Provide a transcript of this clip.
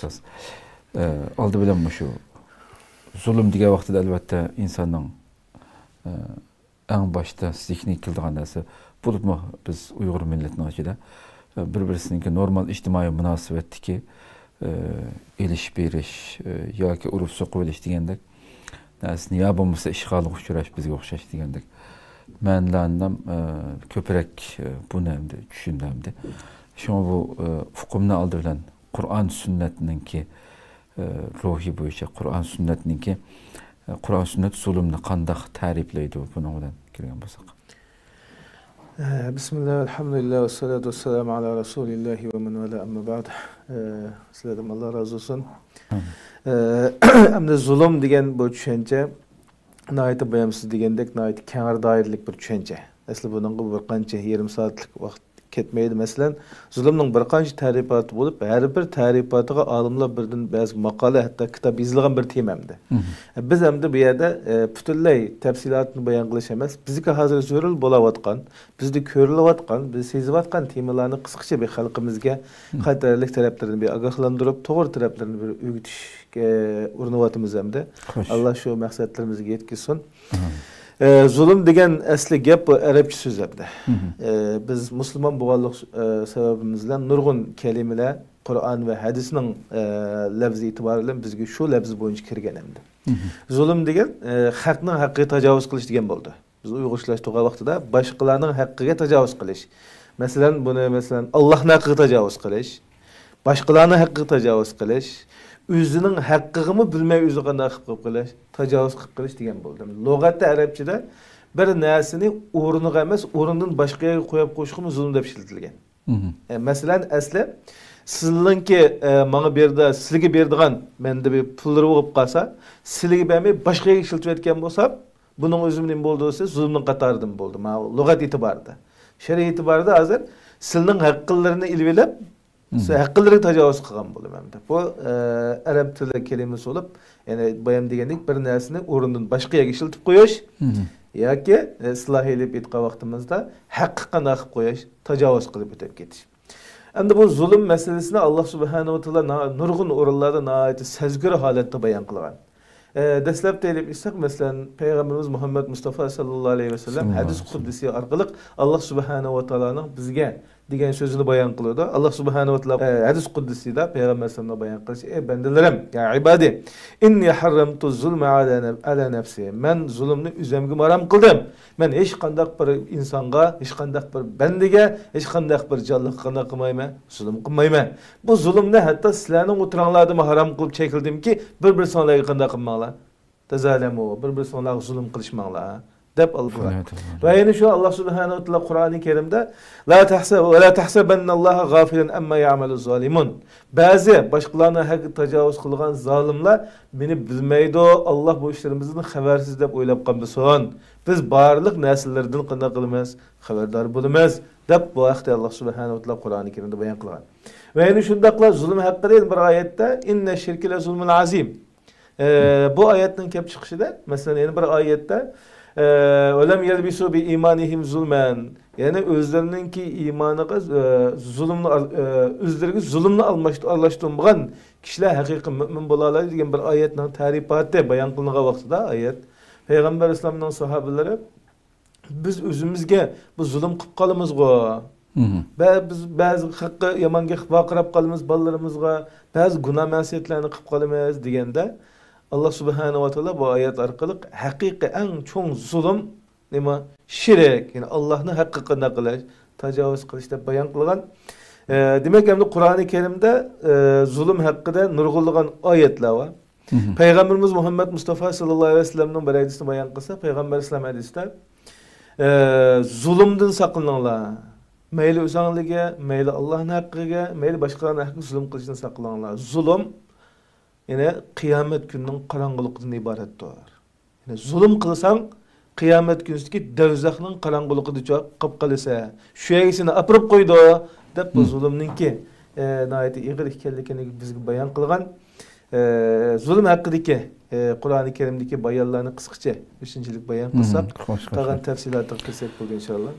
ustoz. Aldı bilen şu zulüm degan vaqtida albatta insonning eng başta zihni kildigan narsa bo'libmi biz Uyg'ur millatining ichida bir-birisiniki normal ijtimoiy munosabatdagi elish berish yoki urib so'qib olish degandek narsani yo bo'lmasa ishg'olga uchrash bizga o'xshash degandek manlardan ko'proq buni tushundimdi. Shunga bu huquqni oldi bilan Qur'on sunnatninki ruhi bo'yicha Qur'on sunnat zulmni qanday ta'riflaydi buning bilan kirgan bo'lsak. Bismillah, alhamdulillah, ve salatu ve selamu ala Resulillahi ve men vela amma ba'd. Sizlerden Allah razı olsun. Hem zulüm degen bu düşünce, nayeti bayamsız degendek, nayeti kenar dairlik bir düşünce. Aslında bunun bir qancha yarım saatlik vaqt ketmeydi. Mesela zulümün bir qancha tarifatı bulup, her bir tarifatıga alimlar birden bazı makale hatta kitap yazılgan bir tememdi. Biz hem de bir yerde bütünley tefsilatını bayan kılış emas. Bizki hazır zörül bolavatkan, bizde körülevatkan, biz sezivatkan temalarını kıskıça bir halkımızga xatarlik taraflarını bir agahlandırıp, doğru taraflarını bir öğütüşke urnuvatımız hem de. Allah şu maksatlarımızı yetkilsin. Zulüm degen asli gap bu Arapça söz hepde. Biz Müslüman boğanlık sebebimizden nurgun kelimeler Kur'an ve hadisinin lafzı itibarıyla bizge şu lafzı boyunca kirgen emdi. Zulüm degen hakkının hakkı tecavüz kılış degen boldu. Biz uyg'urlashtirgan vaqtida başkalarının hakkıga tecavüz kılış. Mesela bunu mesela Allah'ın hakkı tecavüz kılış, başkalarının hakkı tecavüz kılış. Özünün hakkını bilmey özü qanday qilib qilish, tajovuz qilib qilish degan bo'ldi. Lug'atda arabchada bir narsani o'rniga emas, o'rnidan boshqaga qo'yib qo'yishga zulm deb ishlatilgan. Masalan, asli sizlarningki menga berdi, sizga berdigan menda bir pullar bo'lib qolsa, sizga bermay boshqaga ishlatayotgan bo'lsa, buning o'zi nima bo'ldi desa, zulmning qatoridan bo'ldi. Lug'at e'tiborida. Shariy e'tiborida hozir sizlarning haqqingizni ilib haqqilariga tajovuz qilgan bo'laman. Bu arab tili kelimasi bo'lib, ya'ni bayam degandek bir narsani o'rnidan boshqaga ishlatib qo'yish yoki isloh qilib aytgan vaqtimizda haqqi qanday qilib qo'yish, tajovuz qilib o'tib ketish. Endi bu zulm masalasini Alloh subhanahu va taolo nurg'un o'rinlarda nihoyat sezgir holatda bayon qilgan. Dastlabda aytib isaq, masalan, Payg'ambarimiz Muhammad Mustafa sallallohu alayhi va sallam hadis quddusi orqali Alloh subhanahu va taoloning bizga degan sözünü bayan kılıyordu. Allah subhanahu wa ta'ala hadis kuddisida Peygamber sallallahu bayan kılış. Ey bendelerim, ya ibadi, inni harramtu zulme ala nefsi. Men zulümni üzemgim haram kıldım. Men hiç kandak bir insanga, hiç kandak bir bendige, hiç kandak bir canlılık kandak kılmayma, zulüm kılmayma. Bu zulümne hatta sizlerinin oturanlarımı haram kılıp çekildim ki bir sonraki kandak kılmalar. Tezalemu, bir sonraki zulüm kılışmalar. deb Al-Qur'on. Va yana shu Alloh subhanahu va taolo Qur'oni Karimda la tahsabannallaha ghafilan amma ya'malu zolimun. Ba'zi boshqalarning haqi tajovuz qilgan zolimlar meni bilmaydi, Alloh bu ishlarimizni xabarsiz deb o'ylab qolmasin. Biz barliq narsalardan qanday qilamiz, xabardor bo'lamiz deb bu vaqtda Alloh subhanahu va taolo Qur'oni Karimda bayon qilgan. Va yana shundaqla zulm haqida bir oyatda inna shirka la zulmun azim. Bu oyatning kelib chiqishida, masalan, yana bir oyatda "Velem yelbisu bi imanihim zulmen." Yani özlerininki imanıga özleriga zulmni alıştırmagan kişiler hakiki mümin bolalar degan bir oyatning ta'rifati bayon qilingan vaqtida oyat Peygamber İslam'dan sahabeleri biz özümüzge bu zulm qilib qolamiz-go. Biz bazı haqqı yamonga vaqirab qolamiz bolalarımızga, bazı günah ma'siyatlarni qilib qolamiz deganda Allah subhanahu wa ta'ala bu ayet arkalık hakiki en çoğun zulüm nima şirk, yani Allah'ın hakkı qanday qilish, tajovuz qilishda bayon qilgan. Demek hem de Kur'an-ı Kerim'de zulüm hakkında nurgulluğun ayetler var. Peygamberimiz Muhammed Mustafa sallallahu aleyhi ve sellem'nin bir hadisini bayon qilsa, Peygamber İslam hadisinde zulümden saklananlar. Meyli özanlığa, meyli Allah'ın hakkıga, meyli başkalarının hakkı zulüm qilishdan saklananlar. Zulüm yine kıyamet gününün karanlıktan ibarettir. Yani zulüm kılsan kıyamet günündeki devzakның karanlıkını çok kapkalasa, şu yegisini apırıp koydu deb bu zulümninki nayeti igir ekanligini bizga bayon qilgan. Zulüm haqidagi Qur'oni Karimdagi bayonlarni qisqacha 3-chilik bayon qilsak, qolgan tafsilotga kirsak bo'ldi inshaalloh.